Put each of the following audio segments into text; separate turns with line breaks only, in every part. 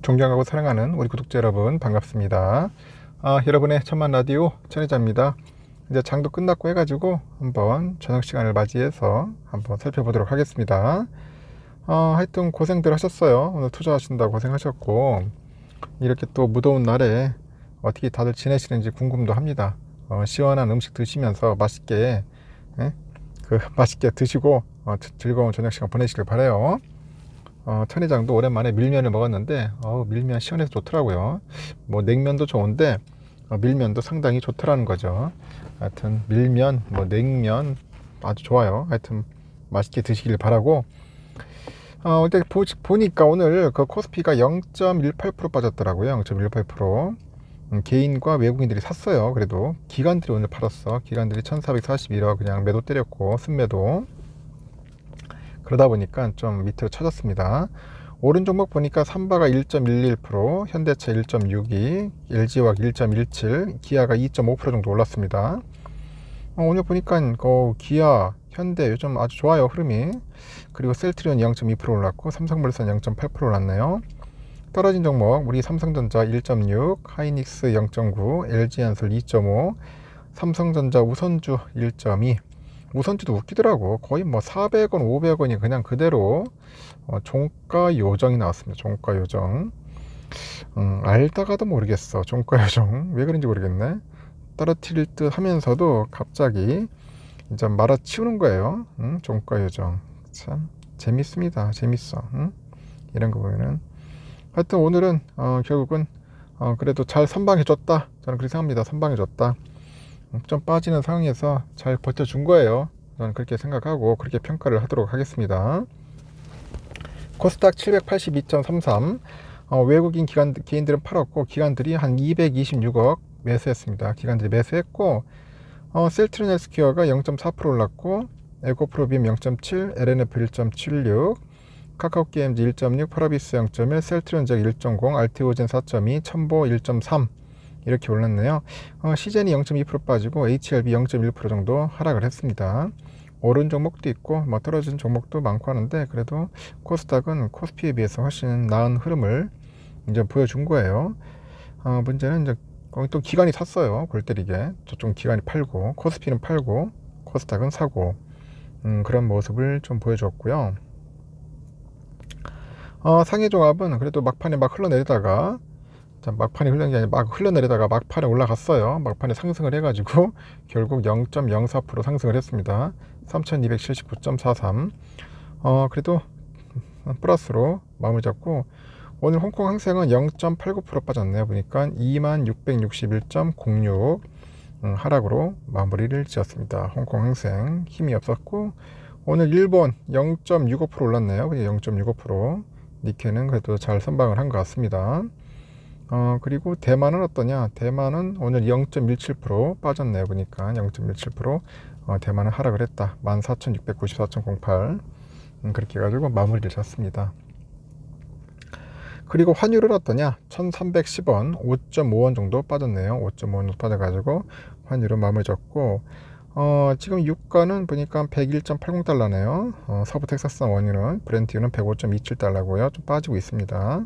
존경하고 사랑하는 우리 구독자 여러분 반갑습니다. 여러분의 천만 라디오 천혜자입니다. 이제 장도 끝났고 해가지고 한번 저녁 시간을 맞이해서 한번 살펴보도록 하겠습니다. 하여튼 고생들 하셨어요. 오늘 투자하신다고 고생하셨고, 이렇게 또 무더운 날에 어떻게 다들 지내시는지 궁금도 합니다. 시원한 음식 드시면서 맛있게 맛있게 드시고 즐거운 저녁 시간 보내시길 바라요. 천혜장도 오랜만에 밀면을 먹었는데 밀면 시원해서 좋더라고요. 뭐 냉면도 좋은데 밀면도 상당히 좋더라는 거죠. 하여튼 밀면 냉면 아주 좋아요. 하여튼 맛있게 드시길 바라고, 일단 보니까 오늘 그 코스피가 0.18% 빠졌더라고요. 0.18%. 개인과 외국인들이 샀어요. 그래도 기관들이 오늘 팔았어. 기관들이 1441억 그냥 매도 때렸고, 순매도. 그러다 보니까 좀 밑으로 쳐졌습니다. 오른 종목 보니까 삼바가 1.11%, 현대차 1.62, LG화학 1.17, 기아가 2.5% 정도 올랐습니다. 오늘 보니까 기아, 현대 요즘 아주 좋아요, 흐름이. 그리고 셀트리온 0.2% 올랐고, 삼성물산 0.8% 올랐네요. 떨어진 종목 우리 삼성전자 1.6, 하이닉스 0.9, LG엔솔 2.5, 삼성전자 우선주 1.2. 우선주도 웃기더라고. 거의 400원 500원이 그냥 그대로 종가 요정이 나왔습니다. 종가 요정. 알다가도 모르겠어. 종가 요정 왜 그런지 모르겠네. 떨어뜨릴 듯 하면서도 갑자기 이제 말아치우는 거예요. 종가 요정 참 재밌습니다. 재밌어. 이런 거 보면은. 하여튼 오늘은 결국은 그래도 잘 선방해 줬다, 저는 그렇게 생각합니다. 선방해 줬다. 좀 빠지는 상황에서 잘 버텨준 거예요. 저는 그렇게 생각하고 그렇게 평가를 하도록 하겠습니다. 코스닥 782.33, 외국인 개인들은 팔았고, 기관들이 한 226억 매수했습니다. 기관들이 매수했고, 셀트리온 헬스케어가 0.4% 올랐고, 에코프로빔 0.7, LNF 1.76, 카카오게임즈 1.6, 파라비스 0.1, 셀트리온적 1.0, 알테오젠 4.2, 첨보 1.3 이렇게 올랐네요. 시젠이 0.2% 빠지고 HLB 0.1% 정도 하락을 했습니다. 오른 종목도 있고 떨어진 종목도 많고 하는데, 그래도 코스닥은 코스피에 비해서 훨씬 나은 흐름을 이제 보여준 거예요. 문제는 이제 거기 또 기관이 샀어요. 골 때리게. 저쪽 기관이 팔고, 코스피는 팔고 코스닥은 사고, 그런 모습을 좀 보여줬고요. 상해 종합은 그래도 막판에 막 흘러내리다가, 막판에 흘러낸 게 아니라 막 흘러내리다가 막판에 올라갔어요. 막판에 상승을 해가지고 결국 0.04% 상승을 했습니다. 3279.43. 그래도 플러스로 마무리 잡고, 오늘 홍콩 항생은 0.89% 빠졌네요. 보니까 2661.06 하락으로 마무리를 지었습니다. 홍콩 항생 힘이 없었고, 오늘 일본 0.65% 올랐네요. 0.65%. 니케는 그래도 잘 선방을 한 것 같습니다. 그리고 대만은 어떠냐? 대만은 오늘 0.17% 빠졌네요. 보니까 0.17%. 대만은 하락을 했다. 14,694.08. 그렇게 해가지고 마무리를 졌습니다. 그리고 환율은 어떠냐? 1310원, 5.5원 정도 빠졌네요. 5.5원 정도 빠져가지고 환율은 마무리 졌고, 지금 유가는 보니까 101.80달러네요. 서부 텍사스산 원유는, 브렌트유는 105.27달러고요. 좀 빠지고 있습니다.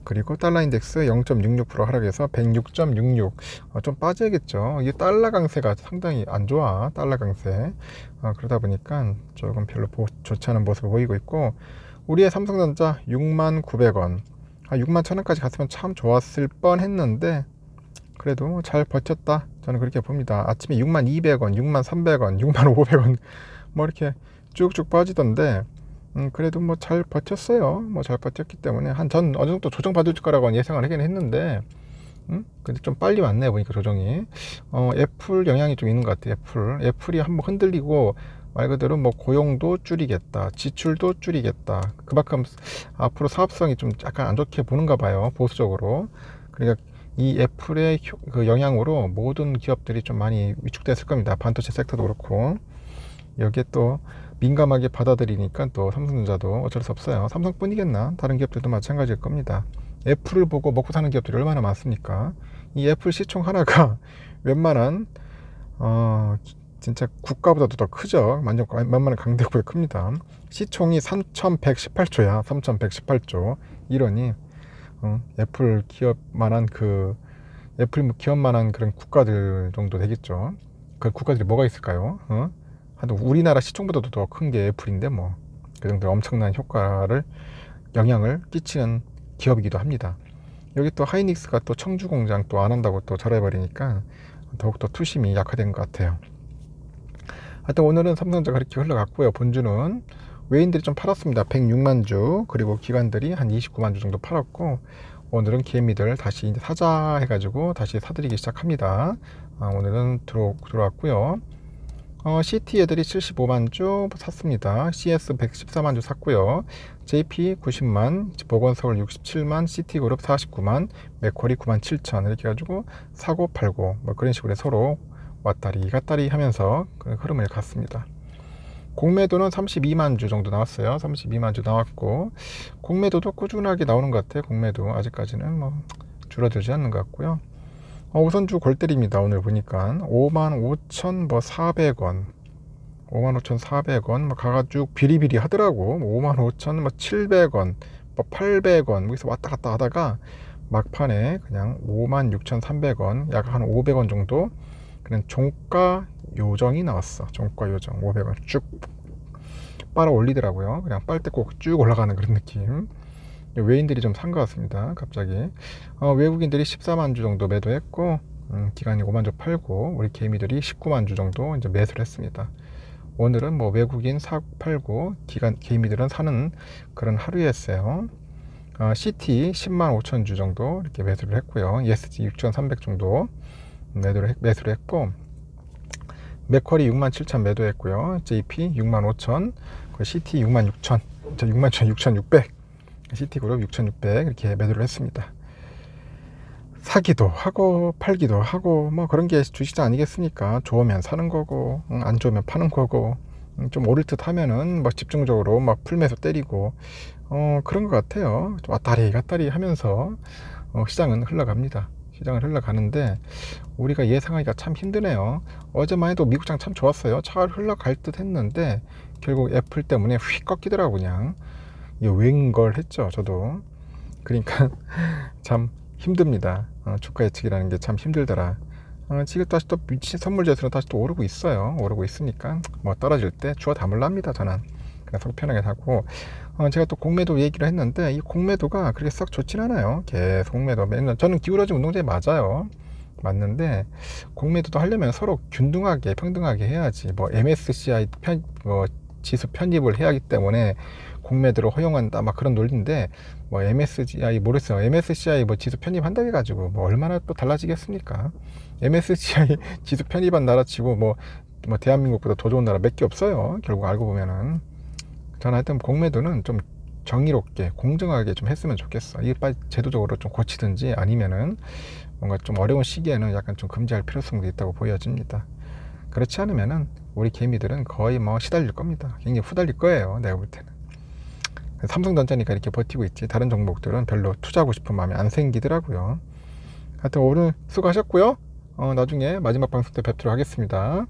그리고 달러 인덱스 0.66% 하락해서 106.66. 좀 빠져야겠죠. 이게 달러 강세가 상당히 안 좋아. 달러 강세. 그러다 보니까 조금 별로 좋지 않은 모습을 보이고 있고, 우리의 삼성전자 69,000원, 61,000원까지 갔으면 참 좋았을 뻔 했는데, 그래도 잘 버텼다, 저는 그렇게 봅니다. 아침에 62,200원, 63,300원, 65,500원 이렇게 쭉쭉 빠지던데, 그래도 잘 버텼어요. 잘 버텼기 때문에 전 어느 정도 조정 받을 거라고 예상을 하긴 했는데, 근데 좀 빨리 왔네요. 보니까 조정이. 애플 영향이 좀 있는 것 같아요. 애플이 한번 흔들리고, 말 그대로 고용도 줄이겠다, 지출도 줄이겠다. 그만큼 앞으로 사업성이 좀 약간 안 좋게 보는가 봐요, 보수적으로. 그러니까 이 애플의 그 영향으로 모든 기업들이 좀 많이 위축됐을 겁니다. 반도체 섹터도 그렇고. 여기에 또 민감하게 받아들이니까 또 삼성전자도 어쩔 수 없어요. 삼성뿐이겠나? 다른 기업들도 마찬가지일 겁니다. 애플을 보고 먹고 사는 기업들이 얼마나 많습니까? 이 애플 시총 하나가 웬만한 진짜 국가보다도 더 크죠. 만만한 강대국보다 큽니다. 시총이 3118조야. 3118조. 이러니 애플 기업만한 애플 기업만한 그런 국가들 정도 되겠죠. 그 국가들이 뭐가 있을까요? 하여튼 우리나라 시총보다도 더 큰 게 애플인데 뭐 그 정도 엄청난 영향을 끼치는 기업이기도 합니다. 여기 또 하이닉스가 또 청주 공장 또 안 한다고 또 절해버리니까 더욱더 투심이 약화된 것 같아요. 하여튼 오늘은 삼성전자 그렇게 흘러갔고요. 본주는 외인들이 좀 팔았습니다. 106만 주, 그리고 기관들이 한 29만 주 정도 팔았고, 오늘은 개미들 다시 이제 사자 해가지고 다시 사들이기 시작합니다. 오늘은 들어왔고요. CT 애들이 75만 주 샀습니다. CS 114만 주 샀고요. JP 90만, 보건서울 67만, CT그룹 49만, 맥쿼리 9만 7천 이렇게 해가지고 사고 팔고 뭐 그런 식으로 서로 왔다리 갔다리 하면서 그 흐름을 갔습니다. 공매도는 32만 주 정도 나왔어요. 32만 주 나왔고, 공매도도 꾸준하게 나오는 것 같아요. 공매도 아직까지는 뭐 줄어들지 않는 것 같고요. 우선주 골때리입니다. 오늘 보니까 55,400원 55,400원 뭐 가가지고 비리비리 하더라고. 55,700원 800원 여기서 왔다 갔다 하다가 막판에 그냥 56,300원 약 한 500원 정도 그냥 종가 요정이 나왔어. 종가 요정 500원 쭉 빨아 올리더라고요. 그냥 빨대꼭 쭉 올라가는 그런 느낌. 외인들이 좀 산 것 같습니다. 갑자기 외국인들이 14만 주 정도 매도했고, 기관이 5만 주 팔고, 우리 개미들이 19만 주 정도 이제 매수를 했습니다. 오늘은 뭐 외국인 팔고 개미들은 사는 그런 하루였어요. CT 10만 5천 주 정도 이렇게 매수를 했고요. ESG 6,300 정도 매수를 했고, 맥쿼리 6만 7천 매도했고요. JP 6만 5천, CT 6만 6천, 6,600, CT그룹 6,600 이렇게 매도를 했습니다. 사기도 하고 팔기도 하고 뭐 그런 게 주식장 아니겠습니까? 좋으면 사는 거고 안 좋으면 파는 거고, 좀 오를 듯 하면은 뭐 집중적으로 막 풀매수 때리고 그런 것 같아요. 왔다리 갔다리 하면서 시장은 흘러갑니다. 시장을 흘러가는데 우리가 예상하기가 참 힘드네요. 어제만 해도 미국장 참 좋았어요. 잘 흘러갈 듯 했는데 결국 애플 때문에 휙 꺾이더라고. 그냥 웬걸 했죠. 저도. 그러니까 참 힘듭니다. 주가 예측이라는 게 참 힘들더라. 지금 다시 또 미친 선물제수는 다시 또 오르고 있어요. 오르고 있으니까 뭐 떨어질 때 주워 담으랍니다. 저는 그냥 속 편하게 사고, 제가 또 공매도 얘기를 했는데 이 공매도가 그렇게 썩 좋진 않아요. 계속 공매도 맨날 저는 기울어진 운동장이 맞아요. 맞는데 공매도도 하려면 서로 균등하게 평등하게 해야지. 뭐 MSCI 지수 편입을 해야 하기 때문에 공매도를 허용한다 막 그런 논리인데, 뭐 MSCI 모르겠어요. MSCI 뭐 지수 편입한다고 해가지고 뭐 얼마나 또 달라지겠습니까? MSCI 지수 편입한 나라치고 뭐 대한민국보다 더 좋은 나라 몇 개 없어요. 결국 알고 보면은. 저는 하여튼 공매도는 좀 정의롭게 공정하게 좀 했으면 좋겠어. 이게 빨리 제도적으로 좀 고치든지 아니면은 뭔가 좀 어려운 시기에는 약간 좀 금지할 필요성도 있다고 보여집니다. 그렇지 않으면은 우리 개미들은 거의 뭐 시달릴 겁니다. 굉장히 후달릴 거예요. 내가 볼 때는. 삼성전자니까 이렇게 버티고 있지, 다른 종목들은 별로 투자하고 싶은 마음이 안 생기더라고요. 하여튼 오늘 수고하셨고요. 나중에 마지막 방송 때 뵙도록 하겠습니다.